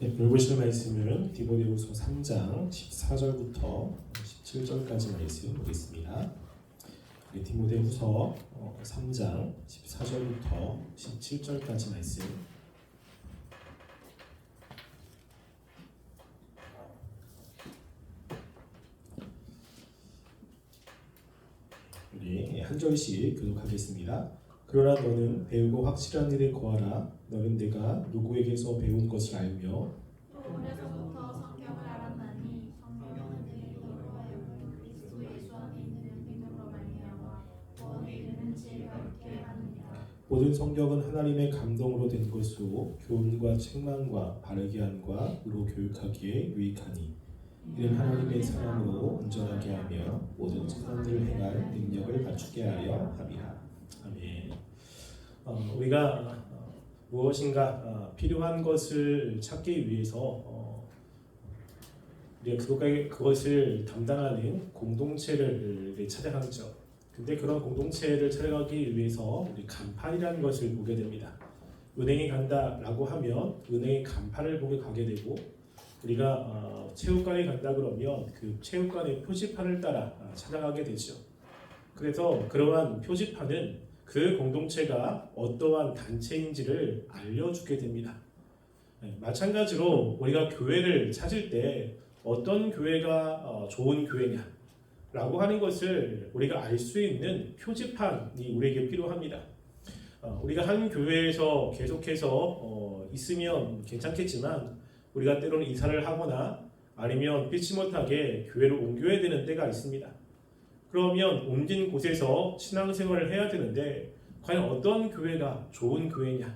네, 오늘 보실 말씀은 디모데후서 3장 14절부터 17절까지 말씀 보겠습니다. 네, 디모데후서 3장 14절부터 17절까지 말씀. 우리 한 절씩 교독하겠습니다. 그러나 너는 배우고 확실한 일에 거하라. 너는 내가 누구에게서 배운 것을 알며 또 오래전부터 성경을 알았나니 성경은 내게 너로 하여금 그리스도 예수 안에 있는 믿음으로 말미암아 구원에 이르는 지혜가 있게 하느니라. 모든 성경은 하나님의 감동으로 된 것으로 교훈과 책망과 바르게 함과 의로 교육하기에 유익하니 이는 하나님의 사랑으로 온전하게 하며 모든 선한 일을 행할 능력을 갖추게 하려 함이라. 아멘. 우리가 무엇인가 필요한 것을 찾기 위해서 우리가 그것을 담당하는 공동체를 찾아가죠. 근데 그런 공동체를 찾아가기 위해서 우리 간판이라는 것을 보게 됩니다. 은행에 간다라고 하면 은행의 간판을 보게 가게 되고, 우리가 체육관에 간다 그러면 그 체육관의 표지판을 따라 찾아가게 되죠. 그래서 그러한 표지판은 그 공동체가 어떠한 단체인지를 알려주게 됩니다. 마찬가지로 우리가 교회를 찾을 때 어떤 교회가 좋은 교회냐라고 하는 것을 우리가 알 수 있는 표지판이 우리에게 필요합니다. 우리가 한 교회에서 계속해서 있으면 괜찮겠지만 우리가 때로는 이사를 하거나 아니면 피치 못하게 교회를 옮겨야 되는 때가 있습니다. 그러면 옮긴 곳에서 신앙생활을 해야 되는데 과연 어떤 교회가 좋은 교회냐,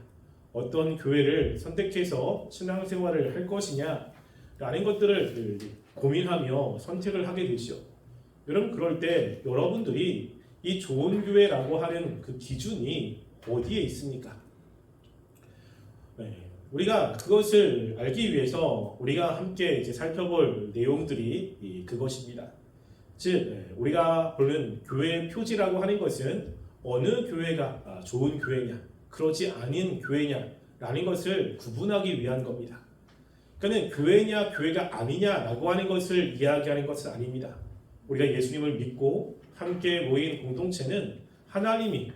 어떤 교회를 선택해서 신앙생활을 할 것이냐 라는 것들을 고민하며 선택을 하게 되죠. 여러분, 그럴 때 여러분들이 이 좋은 교회라고 하는 그 기준이 어디에 있습니까? 우리가 그것을 알기 위해서 우리가 함께 이제 살펴볼 내용들이 그것입니다. 즉, 우리가 보는 교회의 표지라고 하는 것은 어느 교회가 좋은 교회냐, 그러지 않은 교회냐라는 것을 구분하기 위한 겁니다. 그러니까 교회냐 교회가 아니냐라고 하는 것을 이야기하는 것은 아닙니다. 우리가 예수님을 믿고 함께 모인 공동체는 하나님이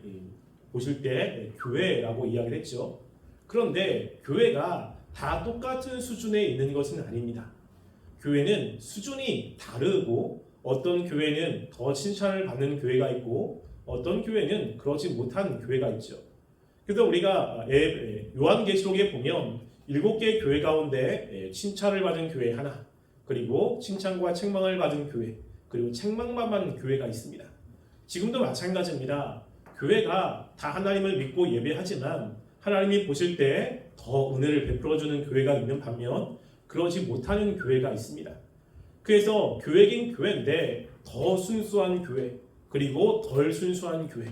보실 때 교회라고 이야기를 했죠. 그런데 교회가 다 똑같은 수준에 있는 것은 아닙니다. 교회는 수준이 다르고 어떤 교회는 더 칭찬을 받는 교회가 있고 어떤 교회는 그러지 못한 교회가 있죠. 그래서 우리가 요한계시록에 보면 7개의 교회 가운데 칭찬을 받은 교회 하나, 그리고 칭찬과 책망을 받은 교회, 그리고 책망만 받는 교회가 있습니다. 지금도 마찬가지입니다. 교회가 다 하나님을 믿고 예배하지만 하나님이 보실 때 더 은혜를 베풀어주는 교회가 있는 반면 그러지 못하는 교회가 있습니다. 그래서 교회긴 교회인데 더 순수한 교회, 그리고 덜 순수한 교회,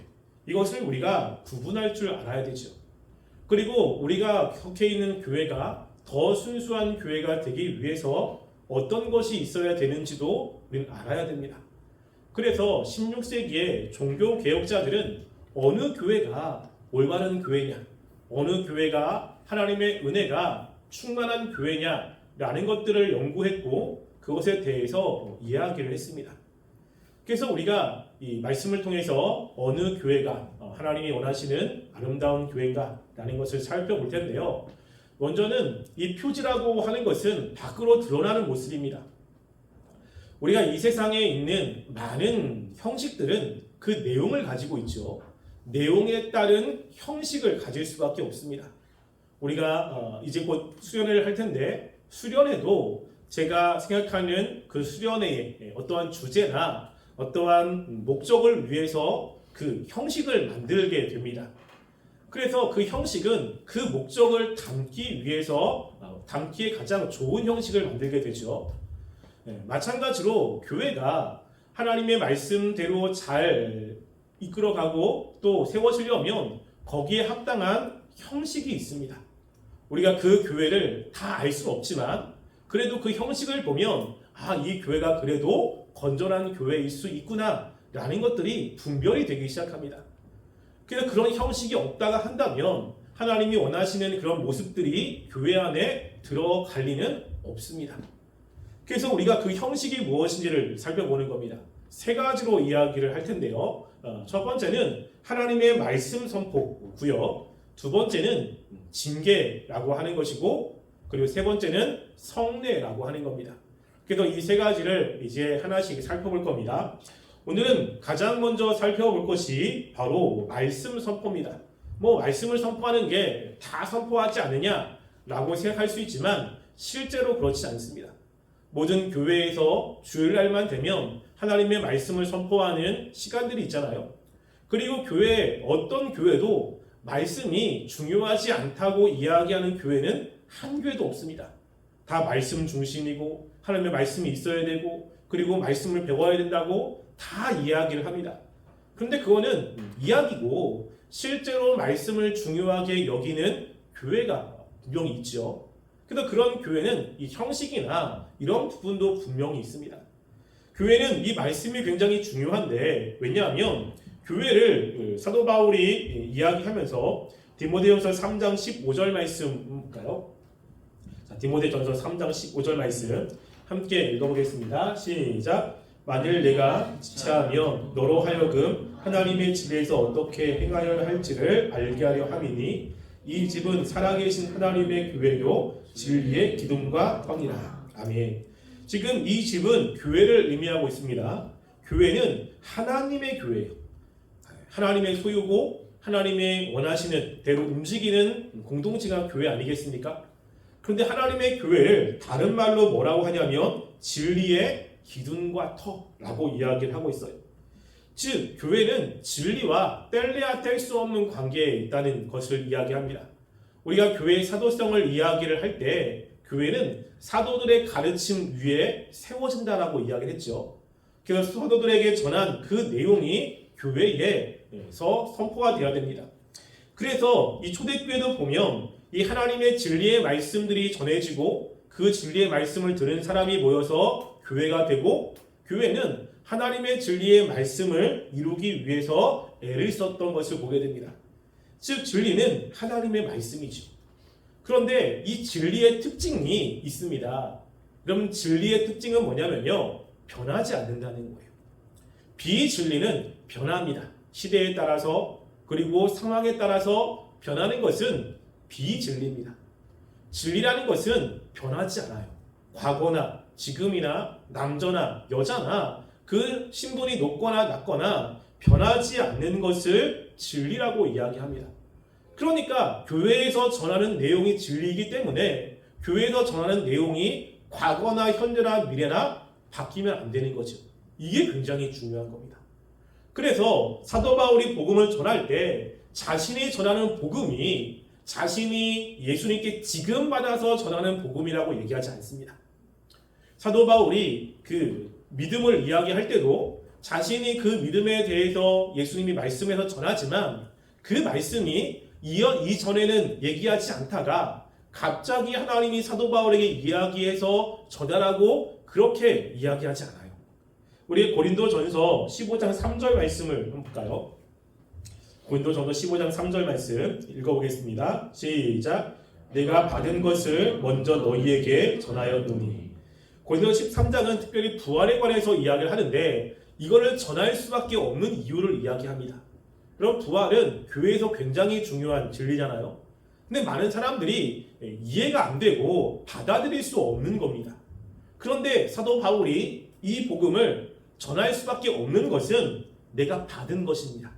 이것을 우리가 구분할 줄 알아야 되죠. 그리고 우리가 속해 있는 교회가 더 순수한 교회가 되기 위해서 어떤 것이 있어야 되는지도 우리는 알아야 됩니다. 그래서 16세기의 종교개혁자들은 어느 교회가 올바른 교회냐, 어느 교회가 하나님의 은혜가 충만한 교회냐라는 것들을 연구했고 그것에 대해서 이야기를 했습니다. 그래서 우리가 이 말씀을 통해서 어느 교회가 하나님이 원하시는 아름다운 교회인가라는 것을 살펴볼 텐데요. 먼저는 이 표지라고 하는 것은 밖으로 드러나는 모습입니다. 우리가 이 세상에 있는 많은 형식들은 그 내용을 가지고 있죠. 내용에 따른 형식을 가질 수밖에 없습니다. 우리가 이제 곧 수련회를 할 텐데 수련회도 제가 생각하는 그 수련회의 어떠한 주제나 어떠한 목적을 위해서 그 형식을 만들게 됩니다. 그래서 그 형식은 그 목적을 담기 위해서 담기에 가장 좋은 형식을 만들게 되죠. 마찬가지로 교회가 하나님의 말씀대로 잘 이끌어가고 또 세워지려면 거기에 합당한 형식이 있습니다. 우리가 그 교회를 다 알 수는 없지만 그래도 그 형식을 보면 이 교회가 그래도 건전한 교회일 수 있구나 라는 것들이 분별이 되기 시작합니다. 그래서 그런 형식이 없다가 한다면 하나님이 원하시는 그런 모습들이 교회 안에 들어갈 리는 없습니다. 그래서 우리가 그 형식이 무엇인지를 살펴보는 겁니다. 세 가지로 이야기를 할 텐데요. 첫 번째는 하나님의 말씀 선포고요. 두 번째는 징계라고 하는 것이고, 그리고 세 번째는 성례라고 하는 겁니다. 그래서 이 세 가지를 이제 하나씩 살펴볼 겁니다. 오늘은 가장 먼저 살펴볼 것이 바로 말씀 선포입니다. 말씀을 선포하는 게 다 선포하지 않느냐라고 생각할 수 있지만 실제로 그렇지 않습니다. 모든 교회에서 주일날만 되면 하나님의 말씀을 선포하는 시간들이 있잖아요. 그리고 어떤 교회도 말씀이 중요하지 않다고 이야기하는 교회는 한 교회도 없습니다. 다 말씀 중심이고 하나님의 말씀이 있어야 되고 그리고 말씀을 배워야 된다고 다 이야기를 합니다. 그런데 그거는 이야기고 실제로 말씀을 중요하게 여기는 교회가 분명히 있죠. 그래서 그런 교회는 이 형식이나 이런 부분도 분명히 있습니다. 교회는 이 말씀이 굉장히 중요한데, 왜냐하면 교회를 사도 바울이 이야기하면서 디모데전서 3장 15절 말씀 볼까요? 자, 디모데전서 3장 15절 말씀 함께 읽어보겠습니다. 시작. 만일 내가 지체하면 너로 하여금 하나님의 집에서 어떻게 행하여야 할지를 알게 하려 함이니 이 집은 살아계신 하나님의 교회요 진리의 기둥과 터니라. 아멘. 지금 이 집은 교회를 의미하고 있습니다. 교회는 하나님의 교회예요. 하나님의 소유고 하나님의 원하시는 대로 움직이는 공동체가 교회 아니겠습니까? 그런데 하나님의 교회를 다른 말로 뭐라고 하냐면 진리의 기둥과 터라고 이야기를 하고 있어요. 즉 교회는 진리와 뗄래야 뗄 수 없는 관계에 있다는 것을 이야기합니다. 우리가 교회의 사도성을 이야기를 할 때 교회는 사도들의 가르침 위에 세워진다라고 이야기를 했죠. 그래서 사도들에게 전한 그 내용이 교회에서 선포가 되어야 됩니다. 그래서 이 초대교회도 보면 이 하나님의 진리의 말씀들이 전해지고 그 진리의 말씀을 들은 사람이 모여서 교회가 되고, 교회는 하나님의 진리의 말씀을 이루기 위해서 애를 썼던 것을 보게 됩니다. 즉 진리는 하나님의 말씀이죠. 그런데 이 진리의 특징이 있습니다. 그럼 진리의 특징은 뭐냐면요, 변하지 않는다는 거예요. 비진리는 변합니다. 시대에 따라서 그리고 상황에 따라서 변하는 것은 비진리입니다. 진리라는 것은 변하지 않아요. 과거나 지금이나 남자나 여자나 그 신분이 높거나 낮거나 변하지 않는 것을 진리라고 이야기합니다. 그러니까 교회에서 전하는 내용이 진리이기 때문에 교회에서 전하는 내용이 과거나 현재나 미래나 바뀌면 안 되는 거죠. 이게 굉장히 중요한 겁니다. 그래서 사도 바울이 복음을 전할 때 자신이 전하는 복음이 자신이 예수님께 지금 받아서 전하는 복음이라고 얘기하지 않습니다. 사도 바울이 그 믿음을 이야기할 때도 자신이 그 믿음에 대해서 예수님이 말씀해서 전하지만 그 말씀이 이전에는 얘기하지 않다가 갑자기 하나님이 사도 바울에게 이야기해서 전하라고 그렇게 이야기하지 않아요. 우리 고린도전서 15장 3절 말씀을 한번 볼까요? 고린도전서 15장 3절 말씀 읽어보겠습니다. 시작. 내가 받은 것을 먼저 너희에게 전하였노니. 고린도 13장은 특별히 부활에 관해서 이야기를 하는데 이거를 전할 수밖에 없는 이유를 이야기합니다. 그럼 부활은 교회에서 굉장히 중요한 진리잖아요. 근데 많은 사람들이 이해가 안 되고 받아들일 수 없는 겁니다. 그런데 사도 바울이 이 복음을 전할 수밖에 없는 것은 내가 받은 것입니다.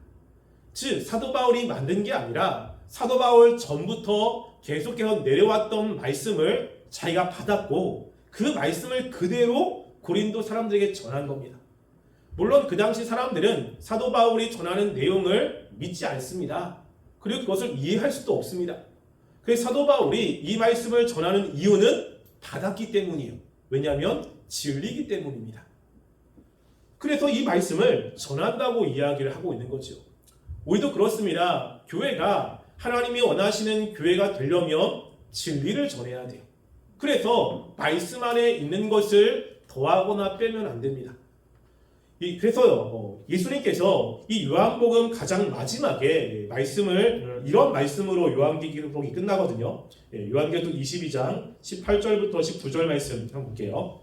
즉 사도 바울이 만든 게 아니라 사도 바울 전부터 계속해서 내려왔던 말씀을 자기가 받았고 그 말씀을 그대로 고린도 사람들에게 전한 겁니다. 물론 그 당시 사람들은 사도 바울이 전하는 내용을 믿지 않습니다. 그리고 그것을 이해할 수도 없습니다. 그래서 사도 바울이 이 말씀을 전하는 이유는 받았기 때문이에요. 왜냐하면 진리이기 때문입니다. 그래서 이 말씀을 전한다고 이야기를 하고 있는 거죠. 우리도 그렇습니다. 교회가 하나님이 원하시는 교회가 되려면 진리를 전해야 돼요. 그래서 말씀 안에 있는 것을 더하거나 빼면 안 됩니다. 그래서 예수님께서 이 요한복음 가장 마지막에 말씀을 이런 말씀으로 요한계시록이 끝나거든요. 요한계시록 22장 18절부터 19절 말씀 한번 볼게요.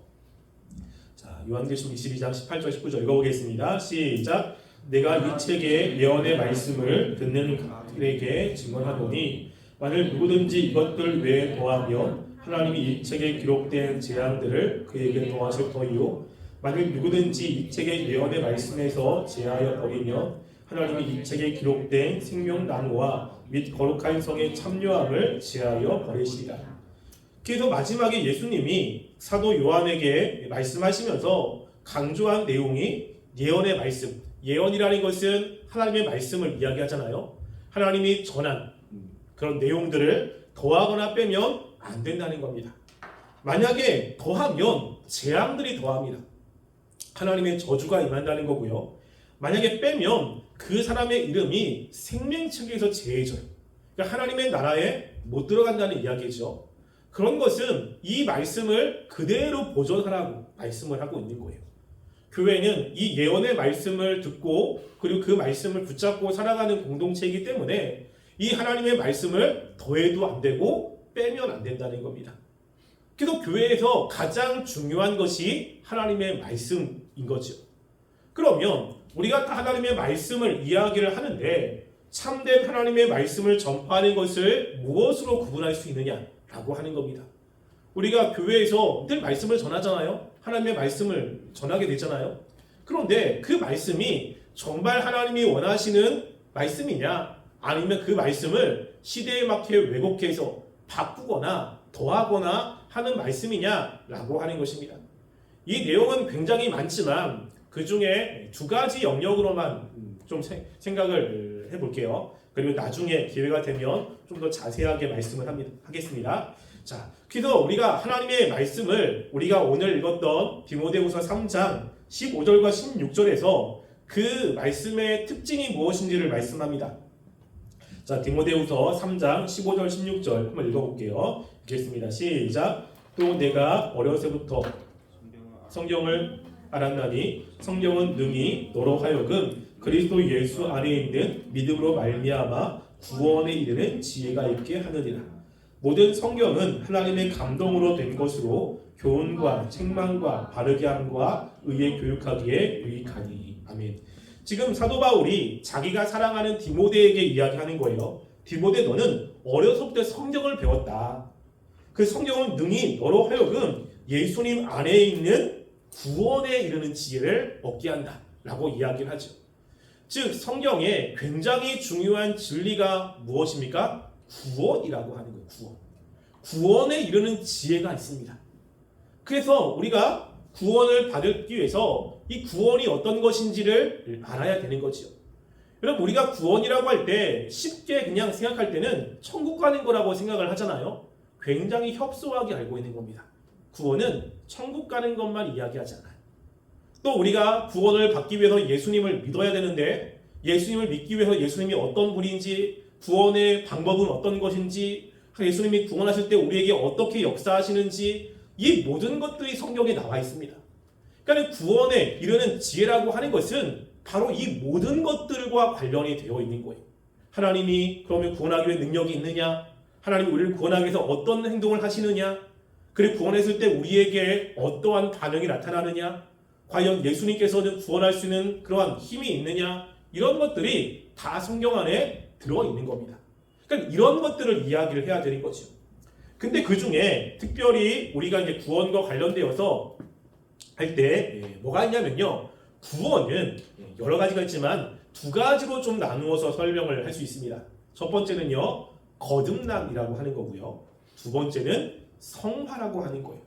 자, 요한계시록 22장 18절 19절 읽어보겠습니다. 시작. 내가 이 책의 예언의 말씀을 듣는 그들에게 증언하노니 만일 누구든지 이것들 외에 더하면 하나님이 이 책에 기록된 재앙들을 그에게 더하실 터이요 만일 누구든지 이 책의 예언의 말씀에서 제하여 버리면 하나님이 이 책에 기록된 생명나무와 및 거룩한 성의 참여함을 제하여 버리시리라. 그래서 마지막에 예수님이 사도 요한에게 말씀하시면서 강조한 내용이 예언의 말씀. 예언이라는 것은 하나님의 말씀을 이야기하잖아요. 하나님이 전한 그런 내용들을 더하거나 빼면 안 된다는 겁니다. 만약에 더하면 재앙들이 더합니다. 하나님의 저주가 임한다는 거고요. 만약에 빼면 그 사람의 이름이 생명책에서 제해져요. 그러니까 하나님의 나라에 못 들어간다는 이야기죠. 그런 것은 이 말씀을 그대로 보존하라고 말씀을 하고 있는 거예요. 교회는 이 예언의 말씀을 듣고 그리고 그 말씀을 붙잡고 살아가는 공동체이기 때문에 이 하나님의 말씀을 더해도 안 되고 빼면 안 된다는 겁니다. 그래서 교회에서 가장 중요한 것이 하나님의 말씀인 거죠. 그러면 우리가 다 하나님의 말씀을 이야기를 하는데 참된 하나님의 말씀을 전파하는 것을 무엇으로 구분할 수 있느냐라고 하는 겁니다. 우리가 교회에서 늘 말씀을 전하잖아요. 하나님의 말씀을 전하게 되잖아요. 그런데 그 말씀이 정말 하나님이 원하시는 말씀이냐 아니면 그 말씀을 시대에 맞게 왜곡해서 바꾸거나 더하거나 하는 말씀이냐라고 하는 것입니다. 이 내용은 굉장히 많지만 그 중에 두 가지 영역으로만 좀 생각을 해볼게요. 그리고 나중에 기회가 되면 좀 더 자세하게 말씀을 하겠습니다. 자, 그래서 우리가 하나님의 말씀을 우리가 오늘 읽었던 디모데후서 3장 15절과 16절에서 그 말씀의 특징이 무엇인지를 말씀합니다. 자, 디모데후서 3장 15절 16절 한번 읽어볼게요. 읽겠습니다. 시작. 또 내가 어려서부터 성경을 알았나니 성경은 능히 너로 하여금 그리스도 예수 안에 있는 믿음으로 말미암아 구원에 이르는 지혜가 있게 하느니라. 모든 성경은 하나님의 감동으로 된 것으로 교훈과 책망과 바르게 함과 의에 교육하기에 유익하니. 아멘. 지금 사도 바울이 자기가 사랑하는 디모데에게 이야기하는 거예요. 디모데, 너는 어려서부터 성경을 배웠다. 그 성경은 능히 너로 하여금 예수님 안에 있는 구원에 이르는 지혜를 얻게 한다 라고 이야기를 하죠. 즉 성경에 굉장히 중요한 진리가 무엇입니까? 구원이라고 하는 거예요. 구원에 이르는 지혜가 있습니다. 그래서 우리가 구원을 받기 위해서 이 구원이 어떤 것인지를 알아야 되는 거죠. 여러분, 우리가 구원이라고 할 때 쉽게 그냥 생각할 때는 천국 가는 거라고 생각을 하잖아요. 굉장히 협소하게 알고 있는 겁니다. 구원은 천국 가는 것만 이야기하지 않아요. 또 우리가 구원을 받기 위해서 예수님을 믿어야 되는데 예수님을 믿기 위해서 예수님이 어떤 분인지, 구원의 방법은 어떤 것인지, 예수님이 구원하실 때 우리에게 어떻게 역사하시는지, 이 모든 것들이 성경에 나와 있습니다. 그러니까 구원에 이르는 지혜라고 하는 것은 바로 이 모든 것들과 관련이 되어 있는 거예요. 하나님이 그러면 구원하기 위해 능력이 있느냐? 하나님이 우리를 구원하기 위해서 어떤 행동을 하시느냐? 그리고 구원했을 때 우리에게 어떠한 반응이 나타나느냐? 과연 예수님께서는 구원할 수 있는 그러한 힘이 있느냐? 이런 것들이 다 성경 안에 들어있는 겁니다. 그러니까 이런 것들을 이야기를 해야 되는 거죠. 근데 그 중에 특별히 우리가 이제 구원과 관련되어서 할 때 뭐가 있냐면요. 구원은 여러 가지가 있지만 두 가지로 좀 나누어서 설명을 할 수 있습니다. 첫 번째는요. 거듭남이라고 하는 거고요. 두 번째는 성화라고 하는 거예요.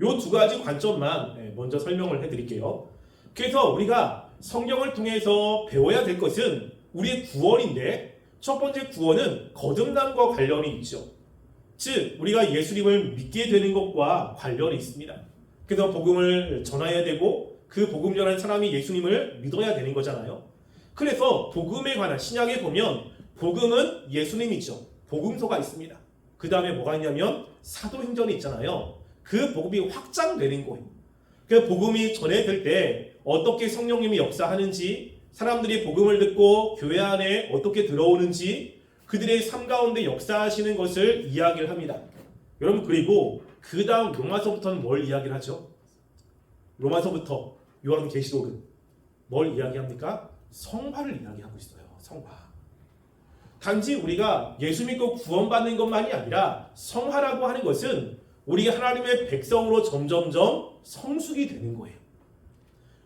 이 두 가지 관점만 먼저 설명을 해드릴게요. 그래서 우리가 성경을 통해서 배워야 될 것은 우리의 구원인데 첫 번째 구원은 거듭남과 관련이 있죠. 즉 우리가 예수님을 믿게 되는 것과 관련이 있습니다. 그래서 복음을 전해야 되고 그 복음 전하는 사람이 예수님을 믿어야 되는 거잖아요. 그래서 복음에 관한 신약에 보면 복음은 예수님이죠. 복음서가 있습니다. 그 다음에 뭐가 있냐면 사도행전이 있잖아요. 그 복음이 확장되는 거예요. 그 복음이 전해질 때 어떻게 성령님이 역사하는지, 사람들이 복음을 듣고 교회 안에 어떻게 들어오는지, 그들의 삶 가운데 역사하시는 것을 이야기를 합니다. 여러분, 그리고 그 다음 로마서부터는 뭘 이야기를 하죠? 로마서부터 요한계시록은 뭘 이야기합니까? 성화를 이야기하고 있어요. 성화. 단지 우리가 예수 믿고 구원받는 것만이 아니라 성화라고 하는 것은 우리가 하나님의 백성으로 점점점 성숙이 되는 거예요.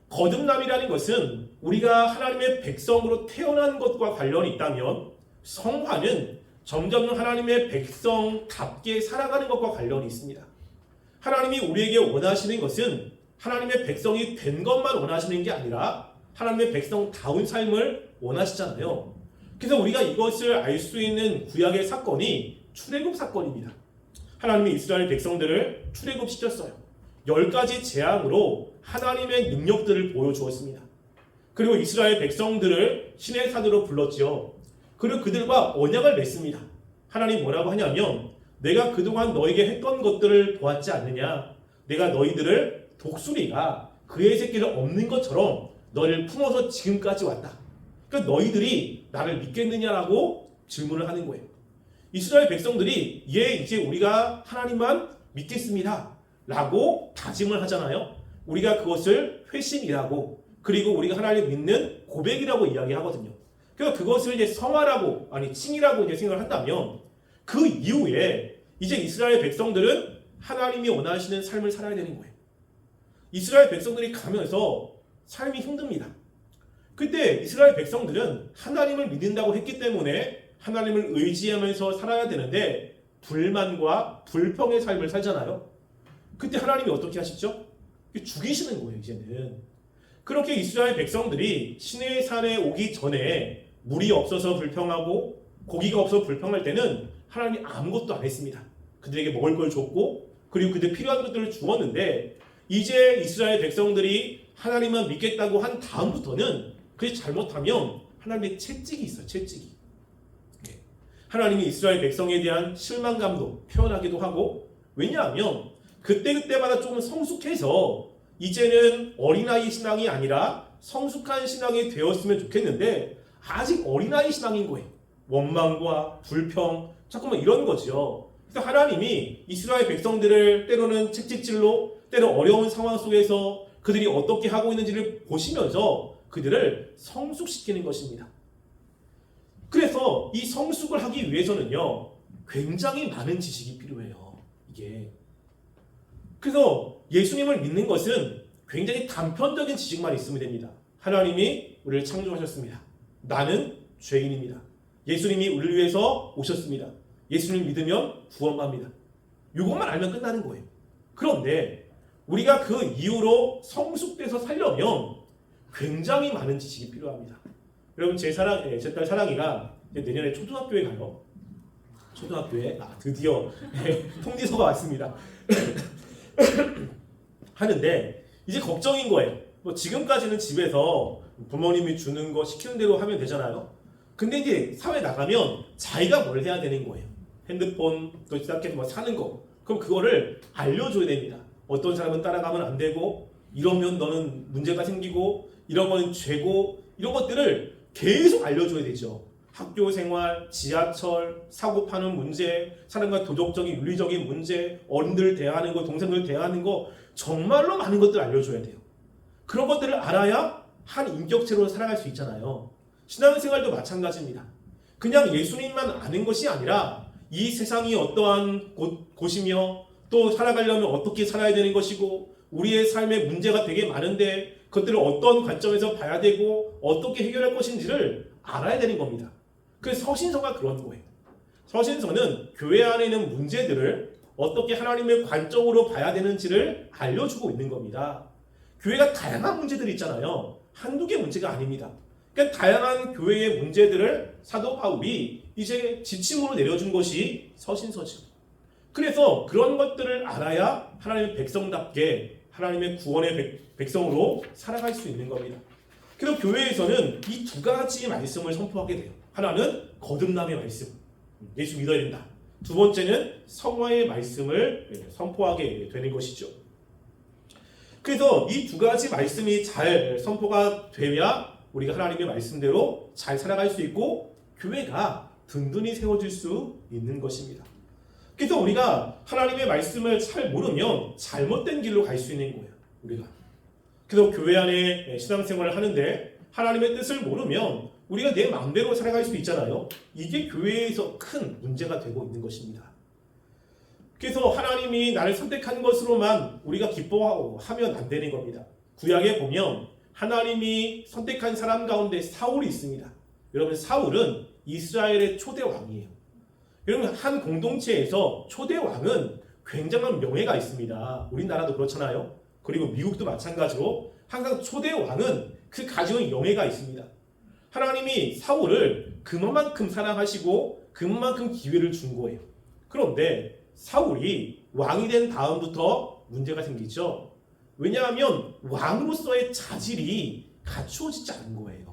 거듭남이라는 것은 우리가 하나님의 백성으로 태어난 것과 관련이 있다면, 성화는 점점 하나님의 백성답게 살아가는 것과 관련이 있습니다. 하나님이 우리에게 원하시는 것은 하나님의 백성이 된 것만 원하시는 게 아니라 하나님의 백성다운 삶을 원하시잖아요. 그래서 우리가 이것을 알 수 있는 구약의 사건이 출애굽 사건입니다. 하나님이 이스라엘 백성들을 출애굽시켰어요. 10가지 재앙으로 하나님의 능력들을 보여주었습니다. 그리고 이스라엘 백성들을 신의 산으로 불렀죠. 그리고 그들과 언약을 맺습니다. 하나님 뭐라고 하냐면, 내가 그동안 너에게 했던 것들을 보았지 않느냐? 내가 너희들을 독수리가 그의 새끼를 없는 것처럼 너를 품어서 지금까지 왔다. 그러니까 너희들이 나를 믿겠느냐라고 질문을 하는 거예요. 이스라엘 백성들이 이제 우리가 하나님만 믿겠습니다 라고 다짐을 하잖아요. 우리가 그것을 회심이라고, 그리고 우리가 하나님을 믿는 고백이라고 이야기하거든요. 그래서 그것을 이제 성화라고, 칭이라고 이제 생각을 한다면, 그 이후에 이제 이스라엘 백성들은 하나님이 원하시는 삶을 살아야 되는 거예요. 이스라엘 백성들이 가면서 삶이 힘듭니다. 그때 이스라엘 백성들은 하나님을 믿는다고 했기 때문에 하나님을 의지하면서 살아야 되는데, 불만과 불평의 삶을 살잖아요. 그때 하나님이 어떻게 하시죠? 죽이시는 거예요, 이제는. 그렇게 이스라엘 백성들이 시내의 산에 오기 전에 물이 없어서 불평하고 고기가 없어서 불평할 때는 하나님이 아무것도 안 했습니다. 그들에게 먹을 걸 줬고, 그리고 그들 필요한 것들을 주었는데, 이제 이스라엘 백성들이 하나님만 믿겠다고 한 다음부터는 그게 잘못하면 하나님의 채찍이 있어요. 채찍이. 하나님이 이스라엘 백성에 대한 실망감도 표현하기도 하고, 왜냐하면 그때그때마다 조금 성숙해서 이제는 어린아이 신앙이 아니라 성숙한 신앙이 되었으면 좋겠는데, 아직 어린아이 신앙인 거예요. 원망과 불평, 자꾸만 이런 거죠. 그래서 하나님이 이스라엘 백성들을 때로는 채찍질로, 때로 어려운 상황 속에서 그들이 어떻게 하고 있는지를 보시면서 그들을 성숙시키는 것입니다. 그래서 이 성숙을 하기 위해서는요, 굉장히 많은 지식이 필요해요. 이게. 그래서 예수님을 믿는 것은 굉장히 단편적인 지식만 있으면 됩니다. 하나님이 우리를 창조하셨습니다. 나는 죄인입니다. 예수님이 우리를 위해서 오셨습니다. 예수님을 믿으면 구원받습니다. 이것만 알면 끝나는 거예요. 그런데 우리가 그 이후로 성숙돼서 살려면 굉장히 많은 지식이 필요합니다. 여러분, 제 딸 사랑이가 내년에 초등학교에 가요. 초등학교에 드디어 통지서가 왔습니다. 하는데 이제 걱정인 거예요. 지금까지는 집에서 부모님이 주는 거 시키는 대로 하면 되잖아요. 근데 이제 사회 나가면 자기가 뭘 해야 되는 거예요. 핸드폰도 시작해서 사는 거. 그럼 그거를 알려줘야 됩니다. 어떤 사람은 따라가면 안 되고, 이러면 너는 문제가 생기고, 이런 건 죄고, 이런 것들을 계속 알려줘야 되죠. 학교 생활, 지하철, 사고 파는 문제, 사람과 도덕적인, 윤리적인 문제, 어른들 대하는 거, 동생들 대하는 거, 정말로 많은 것들을 알려줘야 돼요. 그런 것들을 알아야 한 인격체로 살아갈 수 있잖아요. 신앙생활도 마찬가지입니다. 그냥 예수님만 아는 것이 아니라 이 세상이 어떠한 곳이며 또 살아가려면 어떻게 살아야 되는 것이고, 우리의 삶에 문제가 되게 많은데 그것들을 어떤 관점에서 봐야 되고 어떻게 해결할 것인지를 알아야 되는 겁니다. 그래서 서신서가 그런 거예요. 서신서는 교회 안에 있는 문제들을 어떻게 하나님의 관점으로 봐야 되는지를 알려주고 있는 겁니다. 교회가 다양한 문제들이 있잖아요. 한두 개 문제가 아닙니다. 그러니까 다양한 교회의 문제들을 사도 바울이 이제 지침으로 내려준 것이 서신서죠. 그래서 그런 것들을 알아야 하나님의 백성답게 하나님의 구원의 백성으로 살아갈 수 있는 겁니다. 그래서 교회에서는 이 두 가지 말씀을 선포하게 돼요. 하나는 거듭남의 말씀, 예수 믿어야 된다. 두 번째는 성화의 말씀을 선포하게 되는 것이죠. 그래서 이 두 가지 말씀이 잘 선포가 돼야 우리가 하나님의 말씀대로 잘 살아갈 수 있고 교회가 든든히 세워질 수 있는 것입니다. 그래서 우리가 하나님의 말씀을 잘 모르면 잘못된 길로 갈 수 있는 거예요. 우리가. 그래서 교회 안에 신앙생활을 하는데 하나님의 뜻을 모르면 우리가 내 마음대로 살아갈 수 있잖아요. 이게 교회에서 큰 문제가 되고 있는 것입니다. 그래서 하나님이 나를 선택한 것으로만 우리가 기뻐하면 안 되는 겁니다. 구약에 보면 하나님이 선택한 사람 가운데 사울이 있습니다. 여러분, 사울은 이스라엘의 초대 왕이에요. 여러분, 한 공동체에서 초대 왕은 굉장한 명예가 있습니다. 우리나라도 그렇잖아요. 그리고 미국도 마찬가지로 항상 초대 왕은 그 가지고 명예가 있습니다. 하나님이 사울을 그만큼 사랑하시고 그만큼 기회를 준 거예요. 그런데 사울이 왕이 된 다음부터 문제가 생기죠. 왜냐하면 왕으로서의 자질이 갖추어지지 않은 거예요.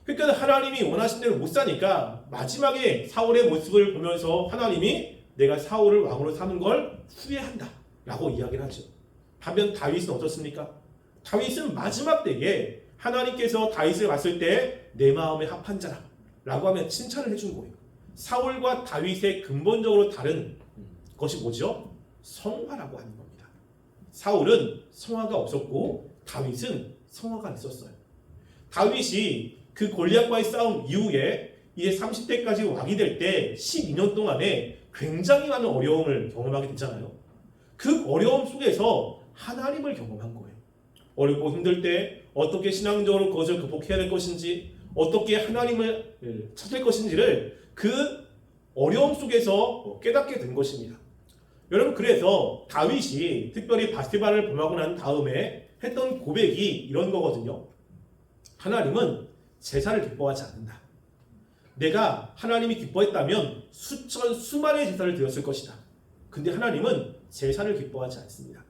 그러니까 하나님이 원하신 대로 못 사니까 마지막에 사울의 모습을 보면서 하나님이 내가 사울을 왕으로 삼은 걸 후회한다 라고 이야기를 하죠. 반면 다윗은 어떻습니까? 다윗은 마지막 때에 하나님께서 다윗을 봤을 때 내 마음에 합한 자라 라고 하면 칭찬을 해준 거예요. 사울과 다윗의 근본적으로 다른 것이 뭐죠? 성화라고 하는 겁니다. 사울은 성화가 없었고 다윗은 성화가 있었어요. 다윗이 그 골리앗과의 싸움 이후에 이제 30대까지 왕이 될 때 12년 동안에 굉장히 많은 어려움을 경험하게 됐잖아요. 그 어려움 속에서 하나님을 경험한 거예요. 어렵고 힘들 때 어떻게 신앙적으로 그것을 극복해야 될 것인지, 어떻게 하나님을 찾을 것인지를 그 어려움 속에서 깨닫게 된 것입니다. 여러분, 그래서 다윗이 특별히 바세바를 범하고 난 다음에 했던 고백이 이런 거거든요. 하나님은 제사를 기뻐하지 않는다. 내가 하나님이 기뻐했다면 수많은 제사를 드렸을 것이다. 근데 하나님은 제사를 기뻐하지 않습니다.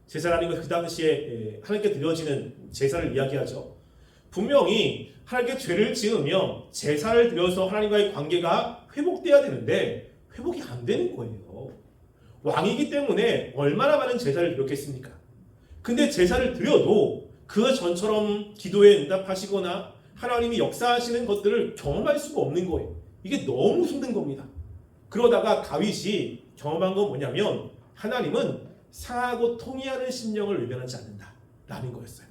제사라는 건 그 당시에 하나님께 드려지는 제사를 이야기하죠. 분명히 하나님께 죄를 지으며 제사를 드려서 하나님과의 관계가 회복돼야 되는데 회복이 안 되는 거예요. 왕이기 때문에 얼마나 많은 제사를 드렸겠습니까? 근데 제사를 드려도 그 전처럼 기도에 응답하시거나 하나님이 역사하시는 것들을 경험할 수가 없는 거예요. 이게 너무 힘든 겁니다. 그러다가 다윗이 경험한 건 뭐냐면 하나님은 상하고 통회하는 심령을 외면하지 않는다라는 거였어요.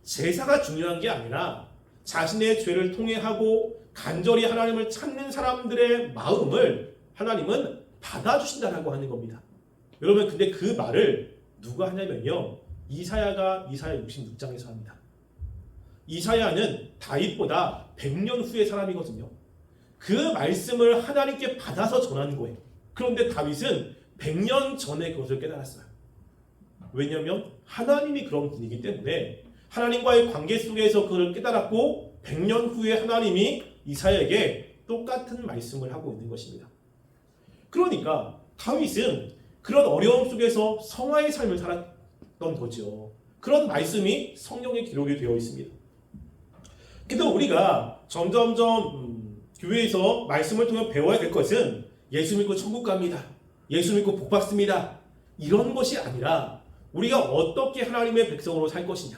제사가 중요한 게 아니라 자신의 죄를 통회하고 간절히 하나님을 찾는 사람들의 마음을 하나님은 받아주신다라고 하는 겁니다. 여러분, 근데 그 말을 누가 하냐면요, 이사야가 이사야 66장에서 합니다. 이사야는 다윗보다 100년 후의 사람이거든요. 그 말씀을 하나님께 받아서 전하는 거예요. 그런데 다윗은 100년 전에 그것을 깨달았어요. 왜냐하면 하나님이 그런 분이기 때문에 하나님과의 관계 속에서 그걸 깨달았고 100년 후에 하나님이 이사야에게 똑같은 말씀을 하고 있는 것입니다. 그러니까 다윗은 그런 어려움 속에서 성화의 삶을 살았던 거죠. 그런 말씀이 성경에 기록이 되어 있습니다. 그래도 우리가 점점점 교회에서 말씀을 통해 배워야 될 것은 예수 믿고 천국 갑니다, 예수 믿고 복 받습니다, 이런 것이 아니라 우리가 어떻게 하나님의 백성으로 살 것이냐,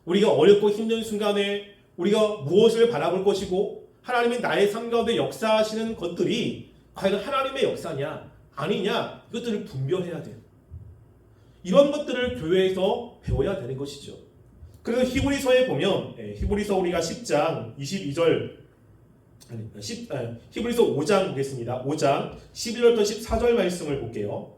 우리가 어렵고 힘든 순간에 우리가 무엇을 바라볼 것이고 하나님이 나의 삶 가운데 역사하시는 것들이 과연 하나님의 역사냐 아니냐, 이것들을 분별해야 돼요. 이런 것들을 교회에서 배워야 되는 것이죠. 그래서 히브리서에 보면 히브리서 우리가 10장 22절 히브리서 5장 보겠습니다. 5장 12절부터 14절 말씀을 볼게요.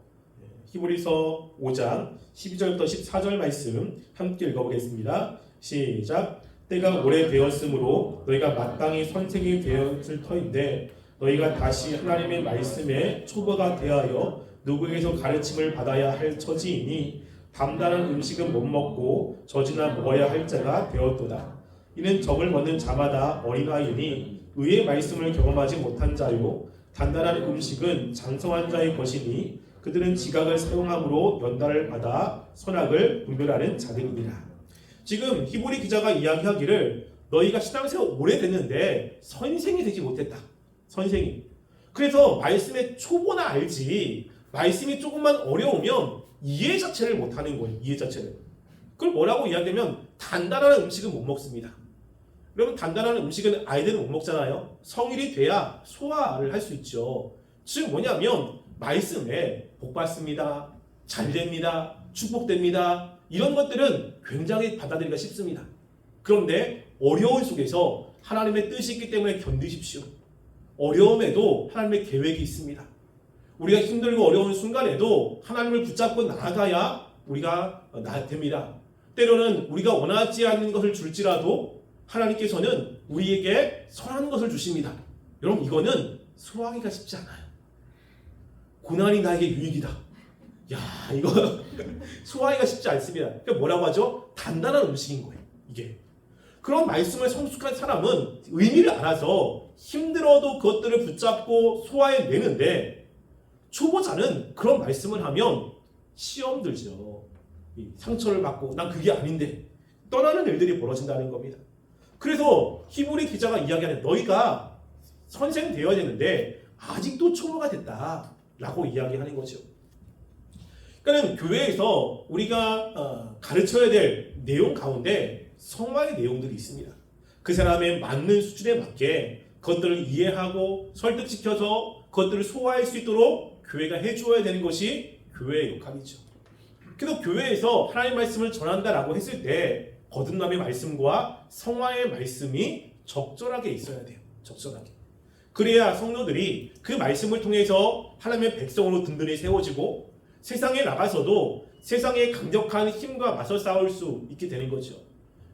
히브리서 5장 12절부터 14절 말씀 함께 읽어보겠습니다. 시작. 때가 오래되었으므로 너희가 마땅히 선생이 되었을 터인데 너희가 다시 하나님의 말씀에 초보가 되하여 누구에게서 가르침을 받아야 할 처지이니 담단한 음식은 못 먹고 젖이나 먹어야 할 자가 되었도다. 이는 적을 먹는 자마다 어린아이니 의의 말씀을 경험하지 못한 자요 단단한 음식은 장성한 자의 것이니 그들은 지각을 사용함으로 연단을 받아 선악을 분별하는 자들이니라. 지금 히브리 기자가 이야기하기를 너희가 신앙생활 오래됐는데 선생이 되지 못했다. 선생이. 그래서 말씀의 초보나 알지 말씀이 조금만 어려우면 이해 자체를 못하는 거예요. 이해 자체를. 그걸 뭐라고 이야기하면 단단한 음식은 못 먹습니다. 여러분 단단한 음식은 아이들은 못 먹잖아요. 성인이 돼야 소화를 할 수 있죠. 즉 뭐냐면 말씀에 복 받습니다. 잘 됩니다. 축복됩니다. 이런 것들은 굉장히 받아들이기가 쉽습니다. 그런데 어려움 속에서 하나님의 뜻이 있기 때문에 견디십시오. 어려움에도 하나님의 계획이 있습니다. 우리가 힘들고 어려운 순간에도 하나님을 붙잡고 나아가야 우리가 됩니다. 때로는 우리가 원하지 않는 것을 줄지라도 하나님께서는 우리에게 선한 것을 주십니다. 여러분 이거는 소화하기가 쉽지 않아요. 고난이 나에게 유익이다. 야 이거 소화하기가 쉽지 않습니다. 그러니까 뭐라고 하죠? 단단한 음식인 거예요. 이게 그런 말씀을 성숙한 사람은 의미를 알아서 힘들어도 그것들을 붙잡고 소화해내는데 초보자는 그런 말씀을 하면 시험 들죠. 상처를 받고 난 그게 아닌데 떠나는 일들이 벌어진다는 겁니다. 그래서 히브리 기자가 이야기하는 너희가 선생 되어야 되는데 아직도 초보가 됐다라고 이야기하는 거죠. 그러니까 교회에서 우리가 가르쳐야 될 내용 가운데 성화의 내용들이 있습니다. 그 사람의 맞는 수준에 맞게 그것들을 이해하고 설득시켜서 그것들을 소화할 수 있도록 교회가 해주어야 되는 것이 교회의 역할이죠. 그래서 교회에서 하나님의 말씀을 전한다라고 했을 때 거듭남의 말씀과 성화의 말씀이 적절하게 있어야 돼요. 적절하게. 그래야 성도들이 그 말씀을 통해서 하나님의 백성으로 든든히 세워지고 세상에 나가서도 세상의 강력한 힘과 맞서 싸울 수 있게 되는 거죠.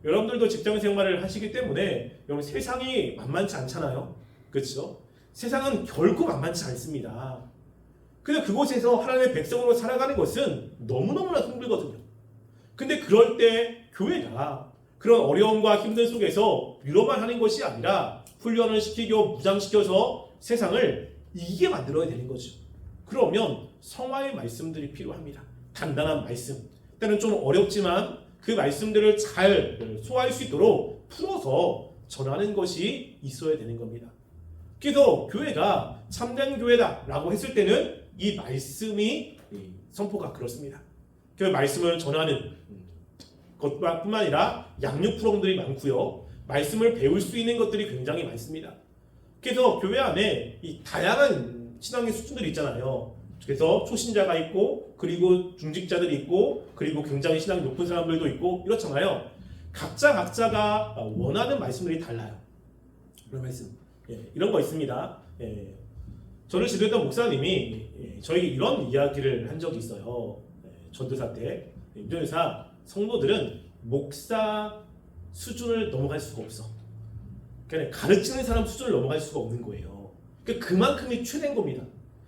여러분들도 직장 생활을 하시기 때문에 여러분 세상이 만만치 않잖아요. 그렇죠? 세상은 결코 만만치 않습니다. 그래서 그곳에서 하나님의 백성으로 살아가는 것은 너무너무나 힘들거든요. 근데 그럴 때 교회가 그런 어려움과 힘든 속에서 위로만 하는 것이 아니라 훈련을 시키고 무장시켜서 세상을 이기게 만들어야 되는 거죠. 그러면 성화의 말씀들이 필요합니다. 단단한 말씀. 때는 좀 어렵지만 그 말씀들을 잘 소화할 수 있도록 풀어서 전하는 것이 있어야 되는 겁니다. 그래서 교회가 참된 교회다라고 했을 때는 이 말씀이 선포가 그렇습니다. 그 말씀을 전하는 것뿐만 아니라 양육 프로그램들이 많고요. 말씀을 배울 수 있는 것들이 굉장히 많습니다. 그래서 교회 안에 이 다양한 신앙의 수준들이 있잖아요. 그래서 초신자가 있고 그리고 중직자들이 있고 그리고 굉장히 신앙이 높은 사람들도 있고 이렇잖아요. 각자가 원하는 말씀들이 달라요. 그런 말씀 이런 거 있습니다. 저를 지도했던 목사님이 저에게 이런 이야기를 한 적이 있어요. 전도사 때 전도사 성도들은 목사 수준을 넘어갈 수가 없어. 그러니까 가르치는 사람 수준을 넘어갈 수가 없는 거예요. 그러니까 그만큼이 최대인 겁니다.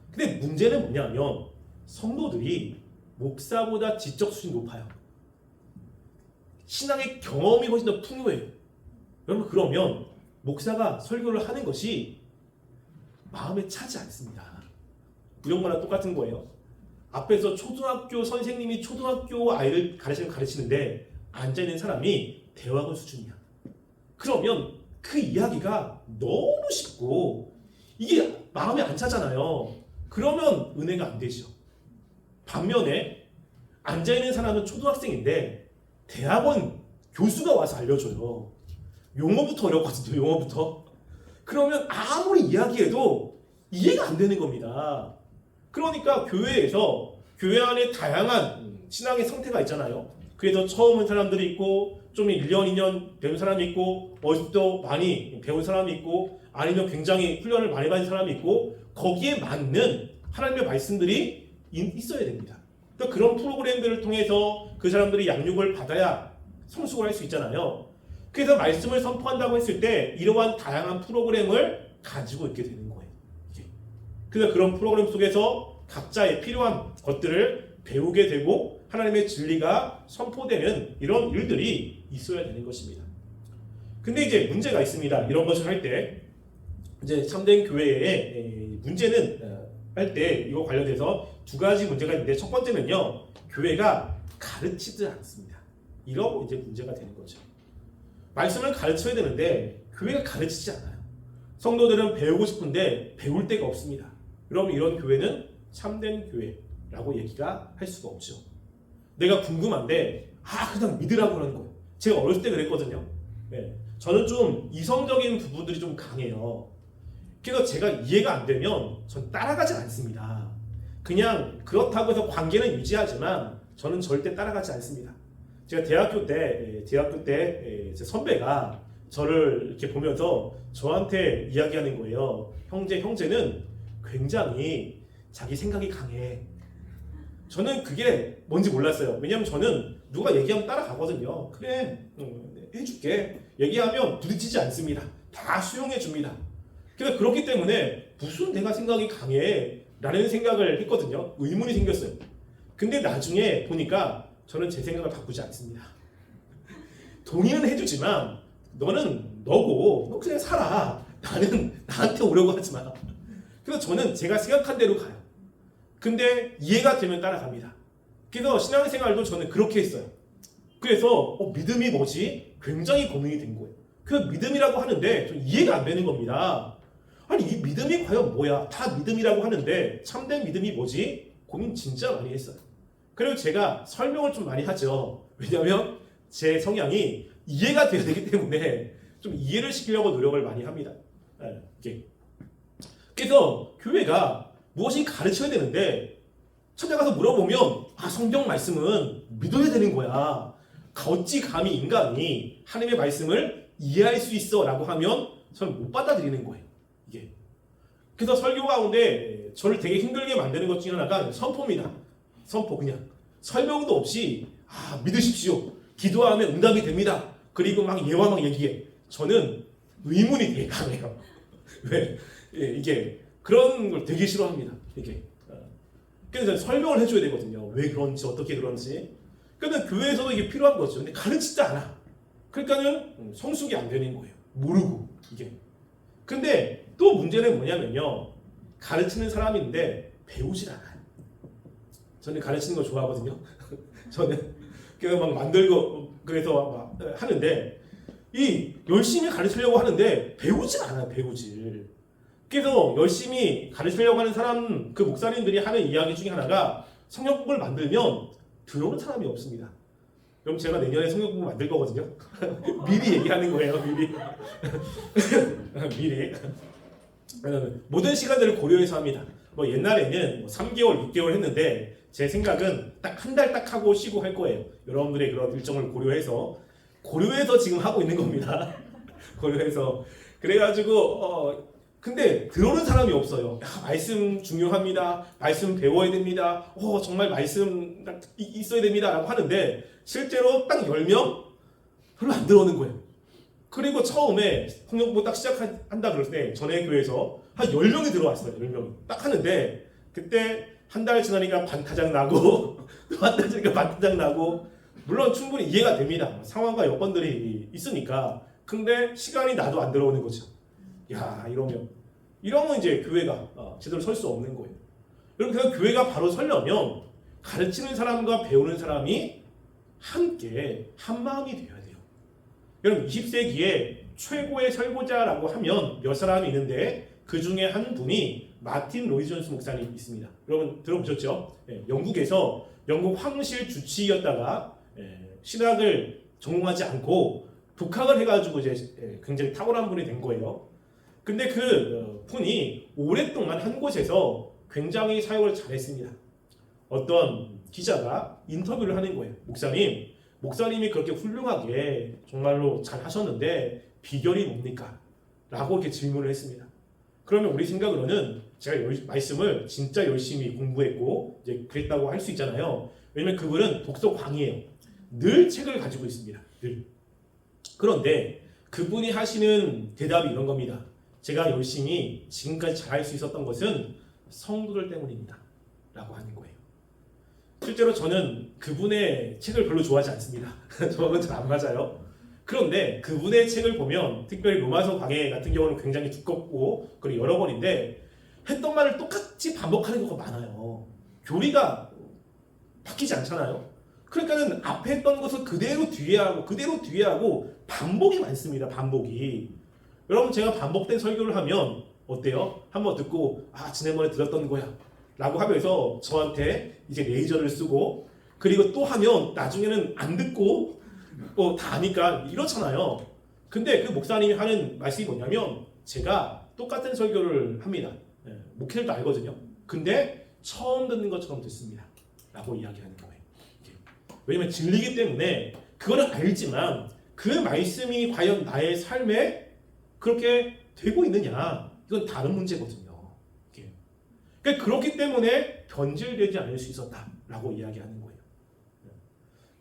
근데 문제는 뭐냐면 성도들이 목사보다 지적 수준이 높아요. 신앙의 경험이 훨씬 더 풍요해요. 여러분 그러면 목사가 설교를 하는 것이 마음에 차지 않습니다. 이런 거랑 똑같은 거예요. 앞에서 초등학교 선생님이 초등학교 아이를 가르치는데 앉아있는 사람이 대학원 수준이야. 그러면 그 이야기가 너무 쉽고 이게 마음에 안 차잖아요. 그러면 은혜가 안 되죠. 반면에 앉아있는 사람은 초등학생인데 대학원 교수가 와서 알려줘요. 용어부터 어렵거든요. 용어부터. 그러면 아무리 이야기해도 이해가 안 되는 겁니다. 그러니까 교회에서 교회 안에 다양한 신앙의 상태가 있잖아요. 그래서 처음 온 사람들이 있고 좀 1년, 2년 배운 사람이 있고 어디서 많이 배운 사람이 있고 아니면 굉장히 훈련을 많이 받은 사람이 있고 거기에 맞는 하나님의 말씀들이 있어야 됩니다. 그러니까 그런 프로그램들을 통해서 그 사람들이 양육을 받아야 성숙을 할 수 있잖아요. 그래서 말씀을 선포한다고 했을 때 이러한 다양한 프로그램을 가지고 있게 되는 거예요. 그래서 그런 프로그램 속에서 각자의 필요한 것들을 배우게 되고 하나님의 진리가 선포되는 이런 일들이 있어야 되는 것입니다. 근데 이제 문제가 있습니다. 이런 것을 할 때 이제 참된 교회의 문제는 할 때 이거 관련해서 두 가지 문제가 있는데 첫 번째는요. 교회가 가르치지 않습니다. 이런 이제 문제가 되는 거죠. 말씀을 가르쳐야 되는데 교회가 가르치지 않아요. 성도들은 배우고 싶은데 배울 데가 없습니다. 그럼 이런 교회는 참된 교회라고 얘기가 할 수가 없죠. 내가 궁금한데 그냥 믿으라고 하는 거예요. 제가 어렸을 때 그랬거든요. 예. 저는 좀 이성적인 부분들이 좀 강해요. 그래서 제가 이해가 안 되면 전 따라가지 않습니다. 그냥 그렇다고 해서 관계는 유지하지만 저는 절대 따라가지 않습니다. 제가 대학교 때 제 선배가 저를 이렇게 보면서 저한테 이야기하는 거예요. 형제는 굉장히 자기 생각이 강해. 저는 그게 뭔지 몰랐어요. 왜냐면 저는 누가 얘기하면 따라가거든요. 그래, 해줄게. 얘기하면 부딪히지 않습니다. 다 수용해 줍니다. 그래서 그렇기 때문에 무슨 내가 생각이 강해 라는 생각을 했거든요. 의문이 생겼어요. 근데 나중에 보니까 저는 제 생각을 바꾸지 않습니다. 동의는 해주지만 너는 너고 너 그냥 살아. 나는 나한테 오려고 하지 마. 그래서 저는 제가 생각한 대로 가요. 근데 이해가 되면 따라갑니다. 그래서 신앙생활도 저는 그렇게 했어요. 그래서 믿음이 뭐지? 굉장히 고민이 된 거예요. 그 믿음이라고 하는데 좀 이해가 안 되는 겁니다. 아니 이 믿음이 과연 뭐야? 다 믿음이라고 하는데 참된 믿음이 뭐지? 고민 진짜 많이 했어요. 그리고 제가 설명을 좀 많이 하죠. 왜냐하면 제 성향이 이해가 돼야 되기 때문에 좀 이해를 시키려고 노력을 많이 합니다. 네, 그래서 교회가 무엇이 가르쳐야 되는데 찾아가서 물어보면 성경 말씀은 믿어야 되는 거야. 어찌 감히 인간이 하나님의 말씀을 이해할 수 있어 라고 하면 저는 못 받아들이는 거예요. 이게. 그래서 설교 가운데 저를 되게 힘들게 만드는 것 중에 하나가 선포입니다. 선포 그냥 설명도 없이 믿으십시오. 기도하면 응답이 됩니다. 그리고 막 예와 막 얘기해. 저는 의문이 되게 강해요. 왜? 이게 그런 걸 되게 싫어합니다. 이게. 그래서 설명을 해줘야 되거든요. 왜 그런지 어떻게 그런지. 그러니까 교회에서도 이게 필요한 거죠. 근데 가르치지 않아. 그러니까는 성숙이 안 되는 거예요. 모르고 이게. 근데 또 문제는 뭐냐면요. 가르치는 사람인데 배우질 않아요. 저는 가르치는 거 좋아하거든요. 저는 그래서 막 만들고 그래서 막 하는데 이 열심히 가르치려고 하는데 배우질 않아요. 배우질. 그래서 열심히 가르치려고 하는 사람 그 목사님들이 하는 이야기 중에 하나가 성경복을 만들면 들어오는 사람이 없습니다. 그럼 제가 내년에 성경복을 만들 거거든요. 미리 얘기하는 거예요. 미리. 모든 시간들을 고려해서 합니다. 뭐 옛날에는 3개월, 6개월 했는데 제 생각은 딱 한 달 딱 하고 쉬고 할 거예요. 여러분들의 그런 일정을 고려해서 지금 하고 있는 겁니다. 고려해서 그래가지고 근데 들어오는 사람이 없어요. 말씀 중요합니다. 말씀 배워야 됩니다. 정말 말씀 있어야 됩니다. 라고 하는데 실제로 딱 10명 별로 안 들어오는 거예요. 그리고 처음에 성경공부 딱 시작한다 그럴 때 전에 교회에서 한 10명이 들어왔어요. 10명이. 딱 하는데 그때 한 달 지나니까 반타작 나고 또 한 달 지나니까 반타작 나고 물론 충분히 이해가 됩니다. 상황과 여건들이 있으니까. 근데 시간이 나도 안 들어오는 거죠. 야 이러면 이제 교회가 제대로 설 수 없는 거예요. 여러분 그래서 교회가 바로 서려면 가르치는 사람과 배우는 사람이 함께 한 마음이 되어야 돼요. 여러분 20세기에 최고의 설교자라고 하면 몇 사람이 있는데 그 중에 한 분이 마틴 로이드 존스 목사님이 있습니다. 여러분 들어보셨죠? 영국 황실 주치의였다가 신학을 전공하지 않고 독학을 해가지고 이제 굉장히 탁월한 분이 된 거예요. 근데 그 분이 오랫동안 한 곳에서 굉장히 사역을 잘했습니다. 어떤 기자가 인터뷰를 하는 거예요. 목사님이 그렇게 훌륭하게 정말로 잘 하셨는데 비결이 뭡니까? 라고 이렇게 질문을 했습니다. 그러면 우리 생각으로는 제가 말씀을 진짜 열심히 공부했고 이제 그랬다고 할 수 있잖아요. 왜냐면 그분은 독서광이에요. 늘 책을 가지고 있습니다. 늘. 그런데 그분이 하시는 대답이 이런 겁니다. 제가 열심히 지금까지 잘할 수 있었던 것은 성도들 때문입니다. 라고 하는 거예요. 실제로 저는 그분의 책을 별로 좋아하지 않습니다. 저하고는 잘 안 맞아요. 그런데 그분의 책을 보면 특별히 로마서 강해 같은 경우는 굉장히 두껍고 그리고 여러 권인데 했던 말을 똑같이 반복하는 경우가 많아요. 교리가 바뀌지 않잖아요. 그러니까는 앞에 했던 것을 그대로 뒤에 하고 반복이 많습니다. 반복이. 여러분 제가 반복된 설교를 하면 어때요? 한번 듣고 지난번에 들었던 거야 라고 하면서 저한테 이제 레이저를 쓰고 그리고 또 하면 나중에는 안 듣고 뭐 다 아니까 이렇잖아요. 근데 그 목사님이 하는 말씀이 뭐냐면 제가 똑같은 설교를 합니다. 목회를 다 알거든요. 근데 처음 듣는 것처럼 듣습니다. 라고 이야기하는 거예요. 왜냐면 진리기 때문에 그거는 알지만 그 말씀이 과연 나의 삶에 그렇게 되고 있느냐 이건 다른 문제거든요. 그러니까 그렇기 때문에 변질되지 않을 수 있었다라고 이야기하는 거예요.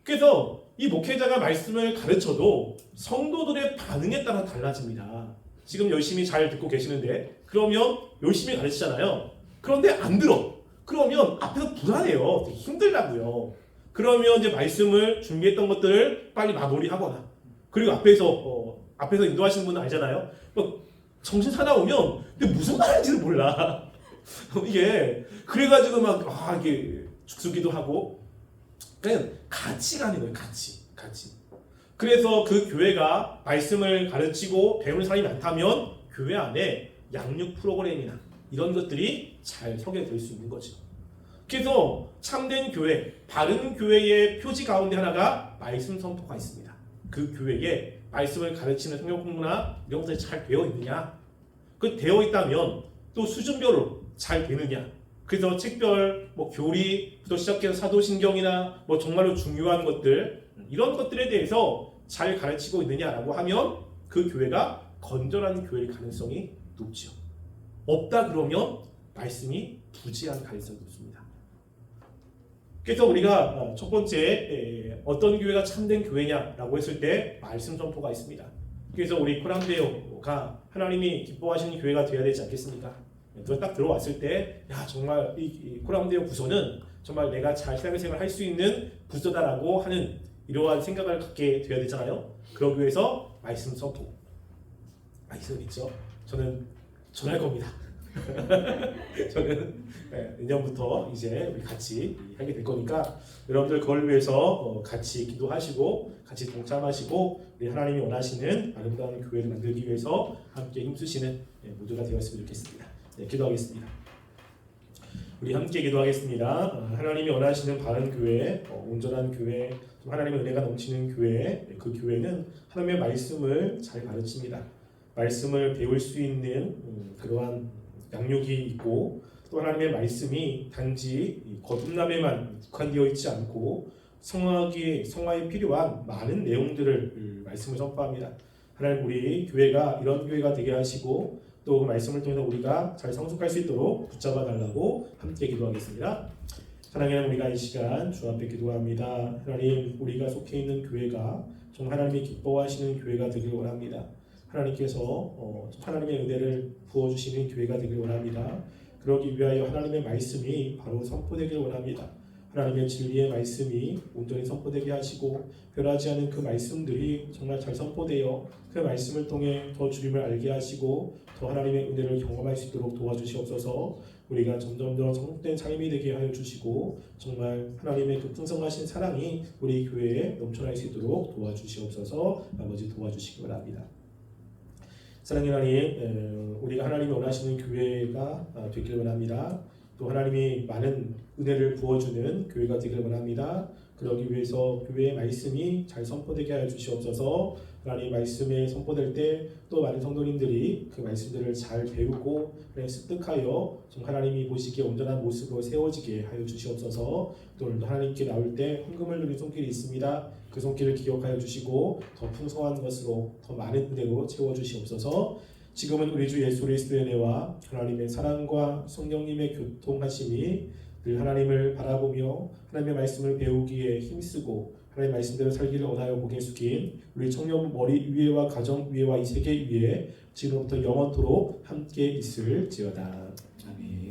그래서 이 목회자가 말씀을 가르쳐도 성도들의 반응에 따라 달라집니다. 지금 열심히 잘 듣고 계시는데 그러면 열심히 가르치잖아요. 그런데 안 들어. 그러면 앞에서 불안해요. 되게 힘들다고요. 그러면 이제 말씀을 준비했던 것들을 빨리 마무리하거나 그리고 앞에서 인도하시는 분은 알잖아요. 정신 사나우면 근데 무슨 말인지를 몰라. 이게 그래가지고 이게 죽쓰기도 하고 그냥 같이 가는 거예요. 같이. 그래서 그 교회가 말씀을 가르치고 배우는 사람이 많다면 교회 안에 양육 프로그램이나 이런 것들이 잘 서게 될 수 있는 거죠. 그래서 참된 교회, 바른 교회의 표지 가운데 하나가 말씀 선포가 있습니다. 그 교회에 말씀을 가르치는 성경 공부나 이런 것들이 잘 되어 있느냐? 그 되어 있다면 또 수준별로 잘 되느냐? 그래서 책별, 교리부터 시작해서 사도신경이나 정말로 중요한 것들 이런 것들에 대해서 잘 가르치고 있느냐라고 하면 그 교회가 건전한 교회일 가능성이 높죠. 없다 그러면 말씀이 부재한 가능성이 높습니다. 그래서 우리가 첫 번째 어떤 교회가 참된 교회냐라고 했을 때 말씀 선포가 있습니다. 그래서 우리 코람데오가 하나님이 기뻐하시는 교회가 되어야 되지 않겠습니까? 그걸 딱 들어왔을 때 정말 이 코람데오 부서는 정말 내가 잘 신앙생활을 할 수 있는 부서다라고 하는 이러한 생각을 갖게 되어야 되잖아요. 그러기 위해서 말씀 선포 있죠. 저는 전할 겁니다. 저는 내년부터 이제 우리 같이 하게 될 거니까 여러분들 그걸 위해서 같이 기도하시고 같이 동참하시고 우리 하나님이 원하시는 아름다운 교회를 만들기 위해서 함께 힘쓰시는 모두가 되었으면 좋겠습니다. 기도하겠습니다. 우리 함께 기도하겠습니다. 하나님이 원하시는 바른 교회, 온전한 교회, 하나님의 은혜가 넘치는 교회, 그 교회는 하나님의 말씀을 잘 가르칩니다. 말씀을 배울 수 있는 그러한 양육이 있고 또 하나님의 말씀이 단지 거듭남에만 국한되어 있지 않고 성화에 필요한 많은 내용들을 말씀을 선포합니다. 하나님 우리 교회가 이런 교회가 되게 하시고 또 그 말씀을 통해서 우리가 잘 성숙할 수 있도록 붙잡아 달라고 함께 기도하겠습니다. 사랑하는 우리가 이 시간 주 앞에 기도합니다. 하나님 우리가 속해 있는 교회가 정말 하나님이 기뻐하시는 교회가 되길 원합니다. 하나님께서 하나님의 은혜를 부어주시는 교회가 되길 원합니다. 그러기 위하여 하나님의 말씀이 바로 선포되길 원합니다. 하나님의 진리의 말씀이 온전히 선포되게 하시고 변하지 않은 그 말씀들이 정말 잘 선포되어 그 말씀을 통해 더 주님을 알게 하시고 더 하나님의 은혜를 경험할 수 있도록 도와주시옵소서. 우리가 점점 더 성숙된 삶이 되게 하여 주시고 정말 하나님의 그 풍성하신 사랑이 우리 교회에 넘쳐날 수 있도록 도와주시옵소서. 아버지 도와주시기 바랍니다. 사랑하는 하나님, 우리가 하나님이 원하시는 교회가 되길 원합니다. 또 하나님이 많은 은혜를 부어주는 교회가 되길 원합니다. 그러기 위해서 교회의 말씀이 잘 선포되게 하여 주시옵소서. 하나님 말씀에 선포될 때 또 많은 성도님들이 그 말씀들을 잘 배우고 습득하여 좀 하나님이 보시기에 온전한 모습으로 세워지게 하여 주시옵소서. 또 오늘도 하나님께 나올 때 헌금을 누린 손길이 있습니다. 그 손길을 기억하여 주시고 더 풍성한 것으로 더 많은 은혜로 채워주시옵소서. 지금은 우리 주 예수 그리스도의 은혜와 하나님의 사랑과 성령님의 교통하심이 늘 하나님을 바라보며 하나님의 말씀을 배우기에 힘쓰고 하나님의 말씀대로 살기를 원하여 고개 숙인 우리 청년 머리 위에와 가정 위에와 이 세계 위에 지금부터 영원토록 함께 있을지어다. 아멘.